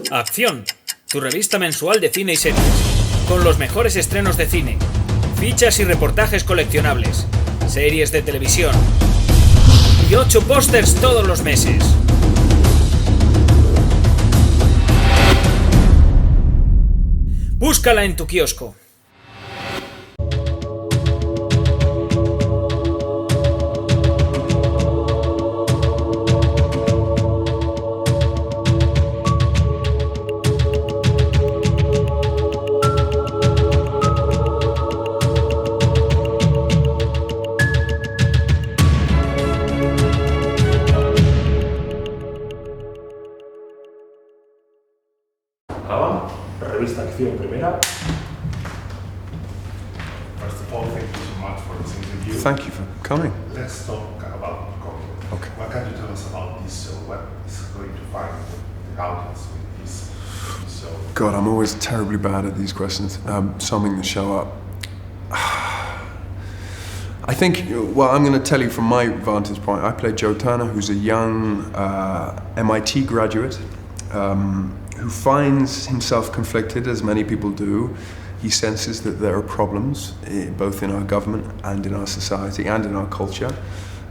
Acción, tu revista mensual de cine y series, con los mejores estrenos de cine, fichas y reportajes coleccionables, series de televisión y 8 pósters todos los meses. Búscala en tu kiosco. Revista Acción Primera. First of all, thank you so much for this interview. Thank you for coming. Let's talk about the comic. Okay. What can you tell us about this show? What is going to find the audience with this show? God, I'm always terribly bad at these questions. Summing the show up. I think, well, I'm going to tell you from my vantage point. I play Joe Turner, who's a young MIT graduate who finds himself conflicted, as many people do. He senses that there are problems, both in our government and in our society and in our culture.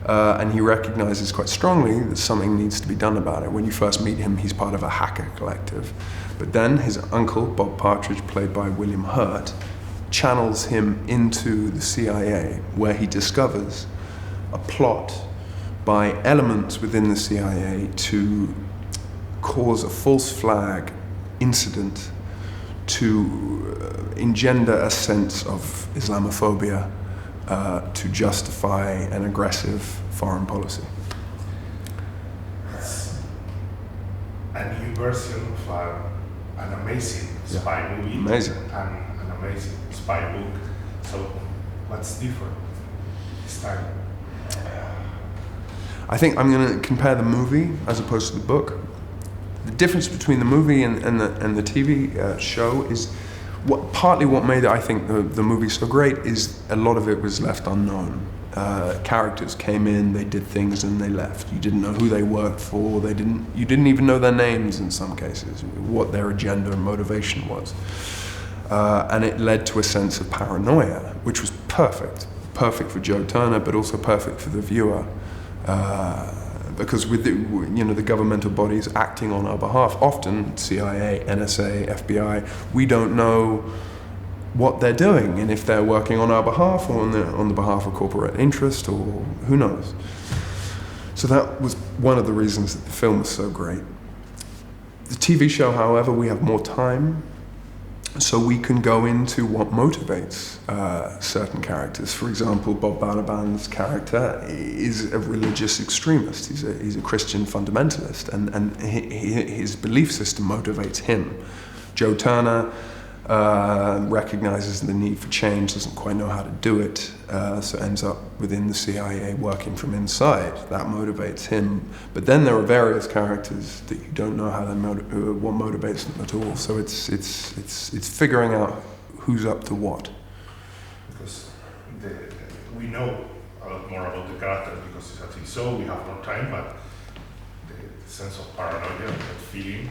And he recognizes quite strongly that something needs to be done about it. When you first meet him, he's part of a hacker collective. But then his uncle, Bob Partridge, played by William Hurt, channels him into the CIA, where he discovers a plot by elements within the CIA to cause a false flag incident to engender a sense of Islamophobia to justify an aggressive foreign policy. It's a new version of an amazing spy movie. Amazing. And an amazing spy book. So what's different this time? I think I'm going to compare the movie as opposed to the book. The difference between the movie and the TV show is partly what made, I think, the movie so great is a lot of it was left unknown. Characters came in, they did things, and they left. You didn't know who they worked for. You didn't even know their names in some cases, what their agenda and motivation was. And it led to a sense of paranoia, which was perfect for Joe Turner, but also perfect for the viewer. Because with the governmental bodies acting on our behalf, often CIA, NSA, FBI, we don't know what they're doing and if they're working on our behalf or on the behalf of corporate interest or who knows. So that was one of the reasons that the film was so great. The TV show, however, we have more time, so we can go into what motivates certain characters. For example, Bob Balaban's character is a religious extremist. He's a Christian fundamentalist, and his belief system motivates him. Joe Turner recognizes the need for change, doesn't quite know how to do it, so ends up within the CIA working from inside. That motivates him. But then there are various characters that you don't know what motivates them at all. So it's figuring out who's up to what. Because we know a lot more about the character because it's a TV show. We have no time, but the sense of paranoia, that feeling,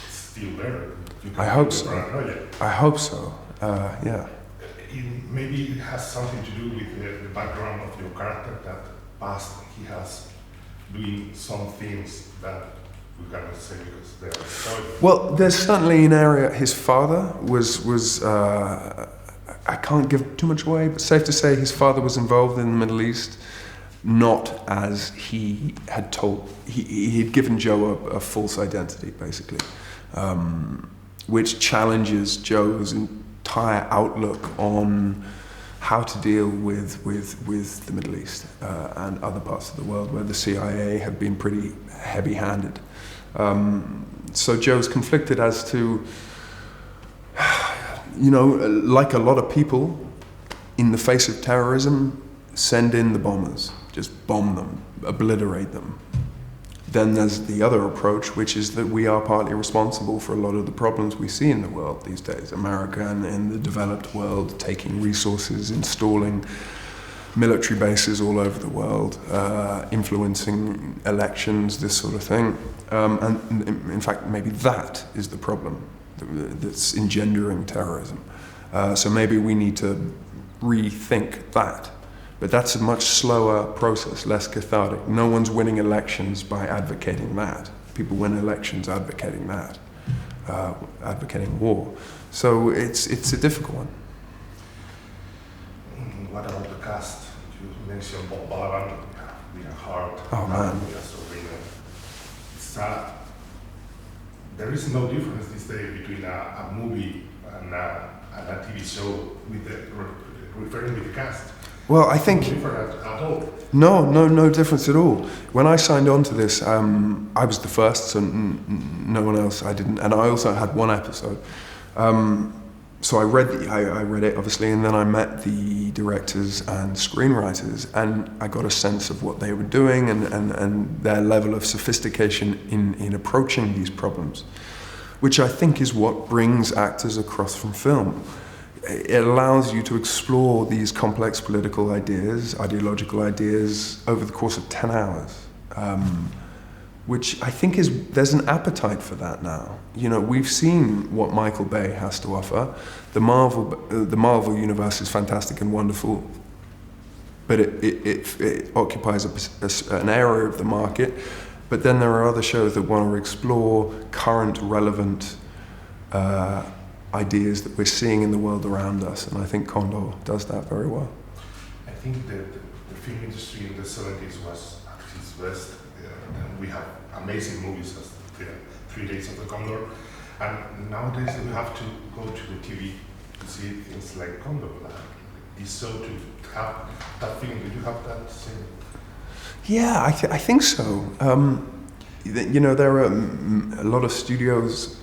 is still there. I hope so. I hope so. Yeah. Maybe it has something to do with the background of your character, that past he has doing some things that we cannot say because they are spoiled. Well, there's certainly an area. His father was I can't give too much away, but safe to say his father was involved in the Middle East, not as he had told. He had given Joe a false identity, basically. Which challenges Joe's entire outlook on how to deal with the Middle East and other parts of the world where the CIA have been pretty heavy-handed. So Joe's conflicted as to, like a lot of people, in the face of terrorism, send in the bombers, just bomb them, obliterate them. Then there's the other approach, which is that we are partly responsible for a lot of the problems we see in the world these days. America and in the developed world taking resources, installing military bases all over the world, influencing elections, this sort of thing. And in fact, maybe that is the problem that's engendering terrorism. So maybe we need to rethink that. But that's a much slower process, less cathartic. No one's winning elections by advocating that. People win elections advocating that, advocating war. So it's a difficult one. What about the cast? You mentioned Bob Balaban, Rita Hart. Oh man. There is no difference this day between a movie and a TV show referring with the cast. Well, I think... No different at all. No difference at all. When I signed on to this, I was the first, so no one else. I didn't, and I also had one episode. So I read it obviously, and then I met the directors and screenwriters, and I got a sense of what they were doing and their level of sophistication in approaching these problems, which I think is what brings actors across from film. It allows you to explore these complex political ideas, ideological ideas, over the course of 10 hours, which I think there's an appetite for that now. You know, we've seen what Michael Bay has to offer. The Marvel universe is fantastic and wonderful, but it occupies an area of the market. But then there are other shows that want to explore current, relevant ideas that we're seeing in the world around us, and I think Condor does that very well. I think the film industry in the 70s was at its best, and we have amazing movies as the 3 Days of the Condor, and nowadays we have to go to the TV to see things like Condor. It's so to have that feeling. Did you have that same? Yeah, I think so. You know, there are a lot of studios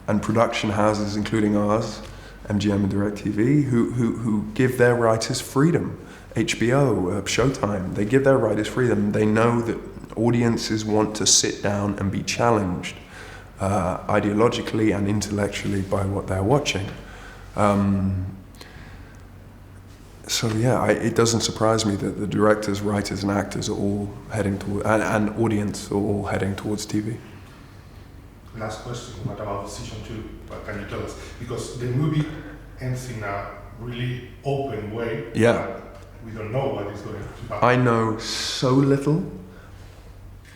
and production houses, including ours, MGM and DirecTV, who give their writers freedom. HBO, Showtime, they give their writers freedom. They know that audiences want to sit down and be challenged ideologically and intellectually by what they're watching. So yeah, it doesn't surprise me that the directors, writers and actors are all heading toward, and audience are all heading towards TV. Last question, what about season 2? What can you tell us? Because the movie ends in a really open way. Yeah. We don't know what is going to happen. I know so little,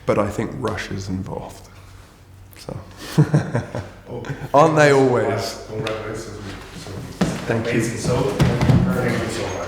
but I think Russia's involved. So, Okay. Aren't they always? Congratulations. Thank you. Amazing. So, thank you so much.